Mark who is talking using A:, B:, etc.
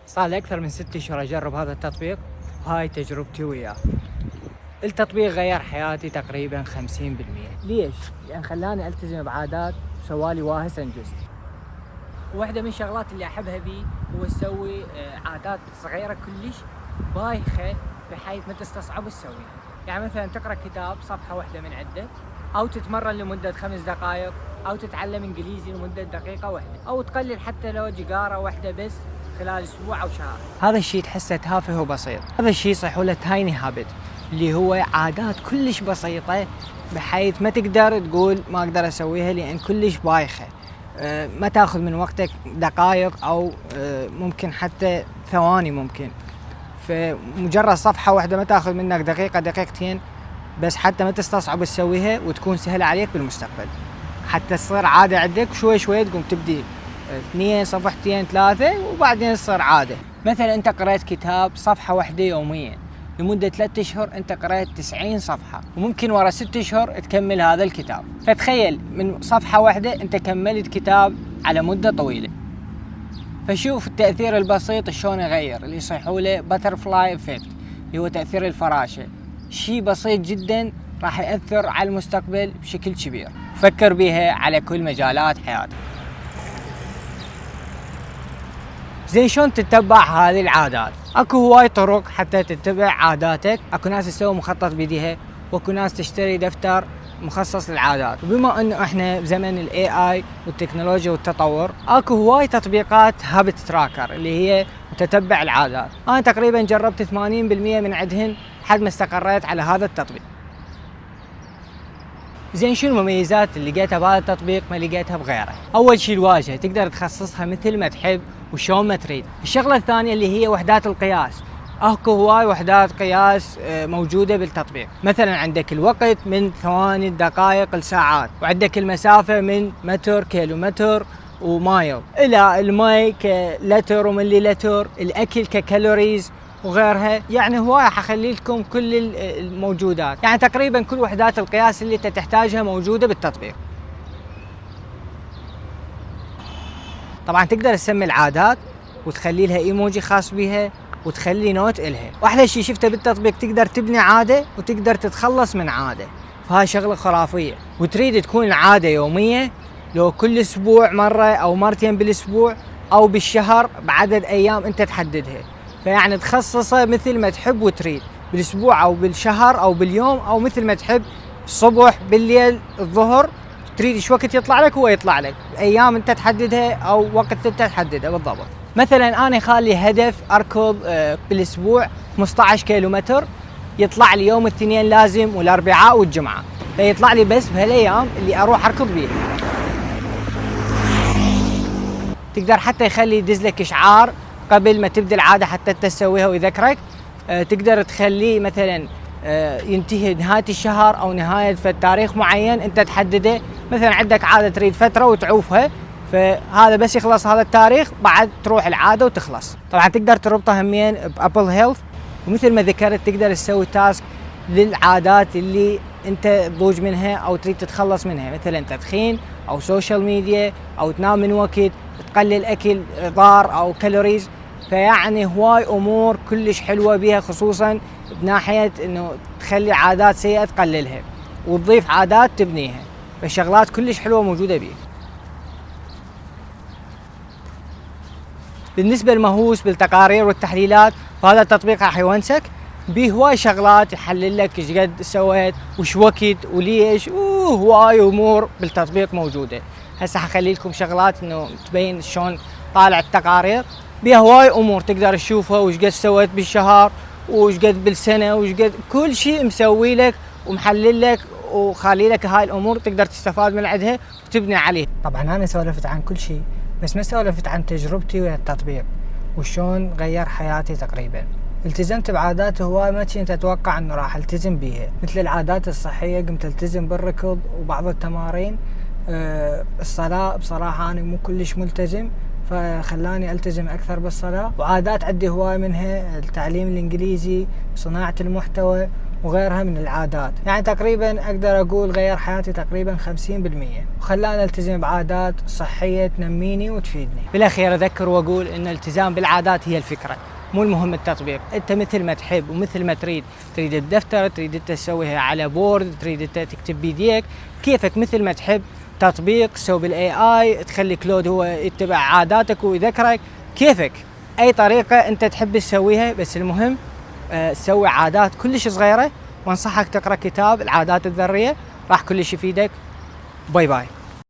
A: صار لي أكثر من 6 أشهر أجرب هذا التطبيق، وهاي تجربتي وياه. التطبيق غير حياتي تقريبا 50%. ليش؟ لأن خلاني ألتزم بعادات وسوالي واهس أنجز. واحدة من الشغلات اللي أحبها بيه هو تسوي عادات صغيرة كلش بايخة بحيث ما تستصعب تسويها. يعني مثلا تقرأ كتاب صفحة واحدة من عنده، أو تتمرن لمدة 5 دقائق، أو تتعلم إنجليزي لمدة دقيقة واحدة، أو تقلل حتى لو جيجارة واحدة بس خلال أسبوع أو شهر. هذا الشيء تحسه تافه وبسيط. هذا الشيء يصيحوا له تايني هابت، اللي هو عادات كلش بسيطة بحيث ما تقدر تقول ما أقدر أسويها لأن كلش بايخة. ما تاخذ من وقتك دقائق أو ممكن حتى ثواني ممكن. فمجرد صفحة واحدة ما تاخذ منك دقيقة دقيقتين بس، حتى ما تستصعب تسويها وتكون سهلة عليك بالمستقبل، حتى تصير عادة عندك. شوي شوي تقوم تبدي 2 صفحتين 3 وبعدين تصير عادة. مثلا أنت قرأت كتاب صفحة واحدة يوميا لمدة 3 أشهر، أنت قرأت 90 صفحة، وممكن ورا 6 أشهر تكمل هذا الكتاب. فتخيل من صفحة واحدة أنت كملت كتاب على مدة طويلة. فشوف التأثير البسيط شلون يغير، اللي يصيحوا له باترفلاي افكت، اللي هو تأثير الفراشة. شيء بسيط جدا راح يأثر على المستقبل بشكل كبير. فكر بها على كل مجالات حياتك. زين شلون تتبع هذه العادات؟ اكو هواي طرق حتى تتبع عاداتك. اكو ناس تسوي مخطط بيديها، واكو ناس تشتري دفتر مخصص للعادات. وبما انه احنا بزمن الاي اي والتكنولوجيا والتطور، اكو هواي تطبيقات هابت تراكر اللي هي تتبع العادات. انا تقريبا جربت 80% من عندهن لحد ما استقريت على هذا التطبيق. زين شو المميزات اللي لقيتها بهذا التطبيق ما لقيتها بغيره؟ اول شيء الواجهه تقدر تخصصها مثل ما تحب وشون ما تريد. الشغله الثانيه اللي هي وحدات القياس. اكو هواي وحدات قياس موجوده بالتطبيق. مثلا عندك الوقت من ثواني دقائق لساعات، وعندك المسافه من متر كيلومتر ومايل، الى المي كلتر وملي لتر، الاكل ككالوريز وغيرها. يعني هواي حخلي لكم كل الموجودات، يعني تقريبا كل وحدات القياس اللي انت تحتاجها موجوده بالتطبيق. طبعا تقدر تسمي العادات وتخلي لها ايموجي خاص بها وتخلي نوت إلها. واحلى شيء شفته بالتطبيق تقدر تبني عاده وتقدر تتخلص من عاده، فهاي شغله خرافيه. وتريد تكون العاده يوميه، لو كل اسبوع مره او مرتين بالاسبوع او بالشهر بعدد ايام انت تحددها. فيعني تخصصه مثل ما تحب وتريد، بالاسبوع او بالشهر او باليوم او مثل ما تحب، الصبح بالليل الظهر، تريد ايش وقت يطلع لك هو يطلع لك. ايام انت تحددها او وقت انت تحدده بالضبط. مثلا انا خالي هدف اركض بالاسبوع 15 كيلومتر، يطلع لي يوم الاثنين لازم والاربعاء والجمعه، فيطلع لي بس بهالايام اللي اروح اركض بيها. تقدر حتى يخلي يدز لك اشعار قبل ما تبدا العاده حتى تسويها ويذكرك. تقدر تخليه مثلا ينتهي نهايه الشهر او نهايه في تاريخ معين انت تحدده. مثلا عندك عاده تريد فتره وتعوفها، فهذا بس يخلص هذا التاريخ بعد تروح العاده وتخلص. طبعا تقدر تربطها همين بابل هيلث، ومثل ما ذكرت تقدر تسوي تاسك للعادات اللي انت تضوج منها او تريد تتخلص منها، مثلا تدخين او سوشيال ميديا او تنام من وقت، تقلل اكل ضار او كالوريز. فيعني هواي امور كلش حلوه بيها، خصوصا بناحيه انه تخلي عادات سيئه تقللها وتضيف عادات تبنيها. فشغلات كلش حلوه موجوده بيه. بالنسبه للمهووس بالتقارير والتحليلات، فهذا التطبيق راح يونسك بيه هواي شغلات، يحلل لك ايش قد سويت وش وقت وليش، هواي امور بالتطبيق موجوده. هسه حخلي لكم شغلات انه تبين شلون طالع التقارير. بيها هواي امور تقدر تشوفها، وش قد سويت بالشهر وش قد بالسنه وش قد، كل شيء مسوي لك ومحلل لك وخالي لك. هاي الامور تقدر تستفاد من عندها وتبني عليه. طبعا انا سولفت عن كل شيء، بس ما سولفت عن تجربتي ويا التطبيق وشون غير حياتي تقريبا. التزمت بعادات هواي ما كنت اتوقع انه راح التزم بيها، مثل العادات الصحيه. قمت التزم بالركض وبعض التمارين. الصلاه بصراحه انا مو كلش ملتزم، فخلاني التزم اكثر بالصلاه. وعادات عندي هواي منها التعليم الانجليزي، صناعه المحتوى، وغيرها من العادات. يعني تقريبا اقدر اقول غير حياتي تقريبا 50%، وخلاني التزم بعادات صحية تنميني وتفيدني. بالاخير اذكر واقول ان الالتزام بالعادات هي الفكرة، مو المهم التطبيق. انت مثل ما تحب ومثل ما تريد الدفتر، تريد تسويها على بورد، تريد تكتب بيديك، كيفك مثل ما تحب. تطبيق سوي بالاي اي، تخلي كلود هو يتبع عاداتك ويذكرك، كيفك اي طريقة انت تحب تسويها، بس المهم تسوي عادات كلش صغيرة. وانصحك تقرأ كتاب العادات الذرية، راح كلش يفيدك. باي باي.